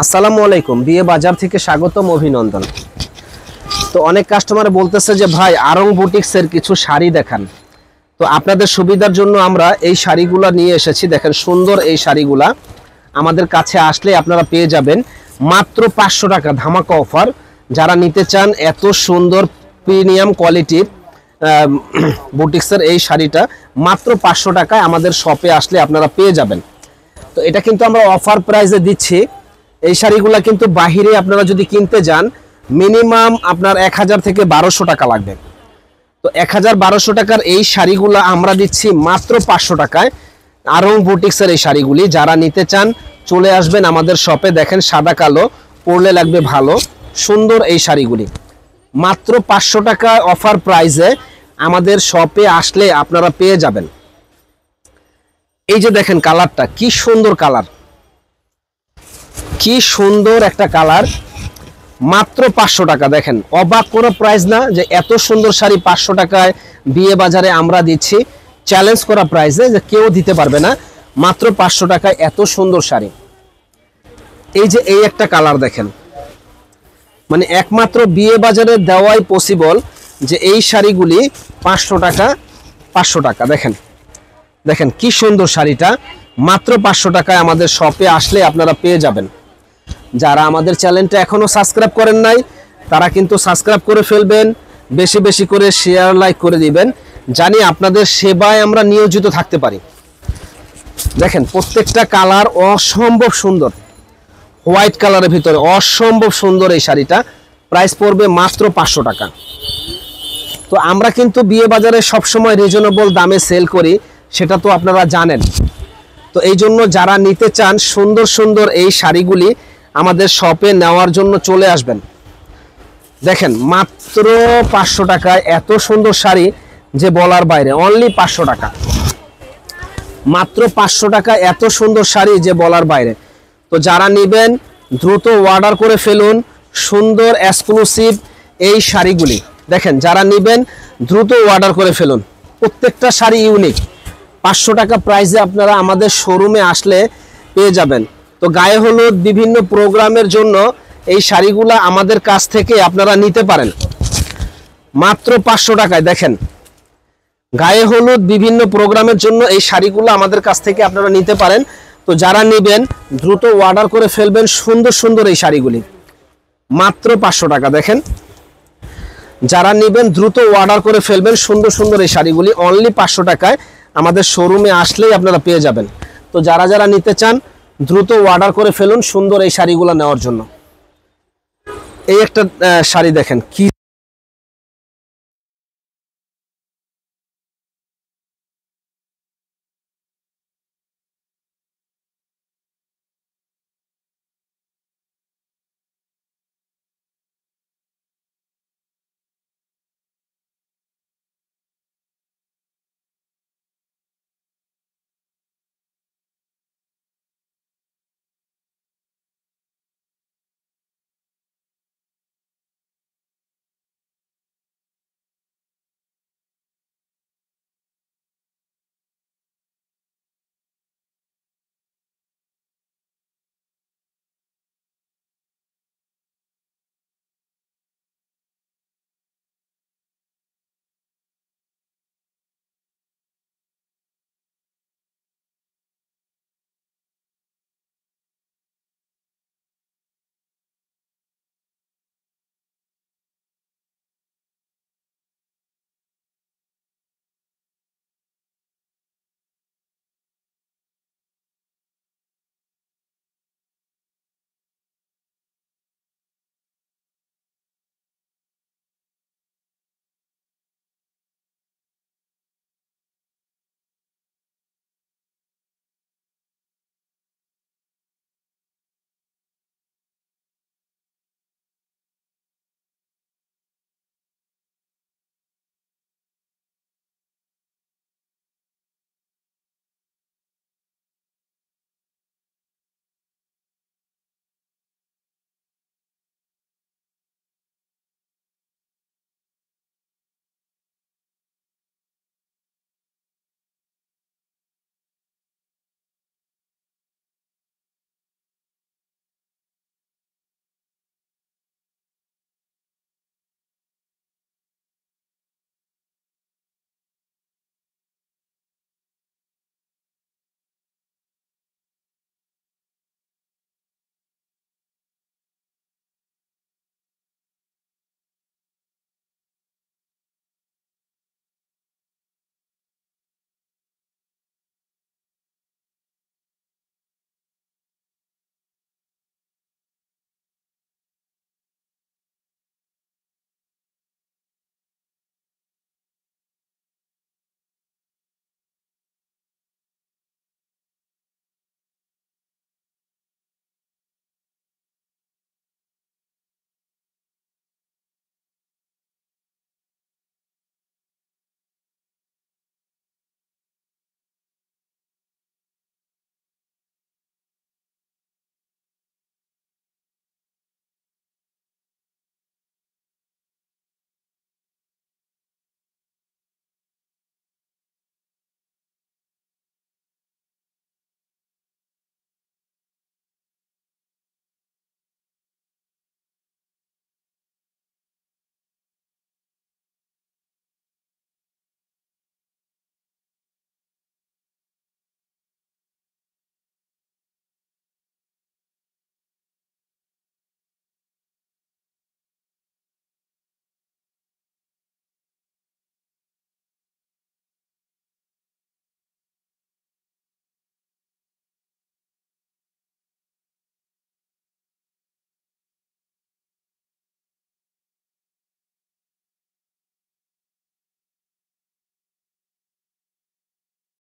আসসালামু আলাইকুম, বিয়ে বাজার থেকে স্বাগতম, অভিনন্দন। তো অনেক কাস্টমার বলতেছে যে ভাই আরং বুটিক্সের কিছু শাড়ি দেখান। তো আপনাদের সুবিধার জন্য আমরা এই শাড়িগুলো নিয়ে এসেছি। দেখেন সুন্দর এই শাড়িগুলা আমাদের কাছে আসলে আপনারা পেয়ে যাবেন মাত্র 500 টাকা ধামাকা অফার। যারা নিতে চান এত সুন্দর প্রিমিয়াম কোয়ালিটির বুটিক্সের এই শাড়িটা মাত্র 500 টাকায় আমাদের শপে আসলে আপনারা পেয়ে যাবেন। তো এটা কিন্তু আমরা অফার প্রাইসে দিচ্ছি। এই শাড়িগুলো কিন্তু বাহিরে আপনারা যদি কিনতে যান মিনিমাম আপনার 1000 থেকে 1200 টাকা লাগবে। তো 1000-1200 টাকার এই শাড়িগুলো আমরা দিচ্ছি মাত্র 500 টাকায়। আরং বুটিক্সের এই শাড়িগুলি যারা নিতে চান চলে আসবেন আমাদের শপে। দেখেন সাদা কালো পরলে লাগবে ভালো, সুন্দর এই শাড়িগুলি মাত্র 500 টাকা অফার প্রাইসে আমাদের শপে আসলে আপনারা পেয়ে যাবেন। এই যে দেখেন কালারটা কি সুন্দর কালার, কি সুন্দর একটা কালার, মাত্র 500 টাকা। দেখেন অবাক কোনো প্রাইস না যে এত সুন্দর শাড়ি 500 টাকায় বিয়ে বাজারে আমরা দিচ্ছি। চ্যালেঞ্জ করা প্রাইসে যে কেউ দিতে পারবে না, মাত্র 500 টাকায় এত সুন্দর শাড়ি। এই যে এই একটা কালার দেখেন, মানে একমাত্র বিয়ে বাজারে দেওয়াই পসিবল যে এই শাড়িগুলি 500 টাকা। দেখেন দেখেন কি সুন্দর শাড়িটা মাত্র 500 টাকায় আমাদের শপে আসলে আপনারা পেয়ে যাবেন। যারা আমাদের চ্যানেলটা এখনো সাবস্ক্রাইব করেন নাই তারা কিন্তু সাবস্ক্রাইব করে ফেলবেন, বেশি বেশি করে শেয়ার লাইক করে দিবেন, জানি আপনাদের সেবায় আমরা নিয়োজিত থাকতে পারি। দেখেন প্রত্যেকটা কালার অসম্ভব সুন্দর, হোয়াইট কালারের ভিতরে অসম্ভব সুন্দর এই শাড়িটা। প্রাইস পড়বে মাত্র 500 টাকা। তো আমরা কিন্তু বিয়ে বাজারে সবসময় রিজনেবল দামে সেল করি, সেটা তো আপনারা জানেন। তো এই জন্য যারা নিতে চান সুন্দর সুন্দর এই শাড়িগুলি আমাদের শপে নেওয়ার জন্য চলে আসবেন। দেখেন মাত্র 500 টাকায় এত সুন্দর শাড়ি যে বলার বাইরে, অনলি 500 টাকা, মাত্র 500 টাকা এত সুন্দর শাড়ি যে বলার বাইরে। তো যারা নেবেন দ্রুত অর্ডার করে ফেলুন সুন্দর এক্সক্লুসিভ এই শাড়িগুলি। দেখেন যারা নেবেন দ্রুত অর্ডার করে ফেলুন, প্রত্যেকটা শাড়ি ইউনিক। 500 টাকা প্রাইসে আপনারা আমাদের শোরুমে আসলে পেয়ে যাবেন। তো গায়ে হলুদ বিভিন্ন প্রোগ্রামের জন্য এই শাড়িগুলো আমাদের কাছ থেকে আপনারা নিতে পারেন মাত্র 500 টাকায়। দেখেন গায়ে হলুদ বিভিন্ন প্রোগ্রামের জন্য এই শাড়িগুলো আমাদের কাছ থেকে আপনারা নিতে পারেন। তো যারা নেবেন দ্রুত অর্ডার করে ফেলবেন সুন্দর সুন্দর এই শাড়িগুলি মাত্র 500 টাকা। দেখেন যারা নেবেন দ্রুত অর্ডার করে ফেলবেন সুন্দর সুন্দর এই শাড়িগুলি অনলি 500 টাকায় আমাদের শোরুমে আসলেই আপনারা পেয়ে যাবেন। তো যারা যারা নিতে চান দ্রুত অর্ডার করে ফেলুন সুন্দর এই শাড়িগুলো নেওয়ার জন্য। এই একটা শাড়ি দেখেন কি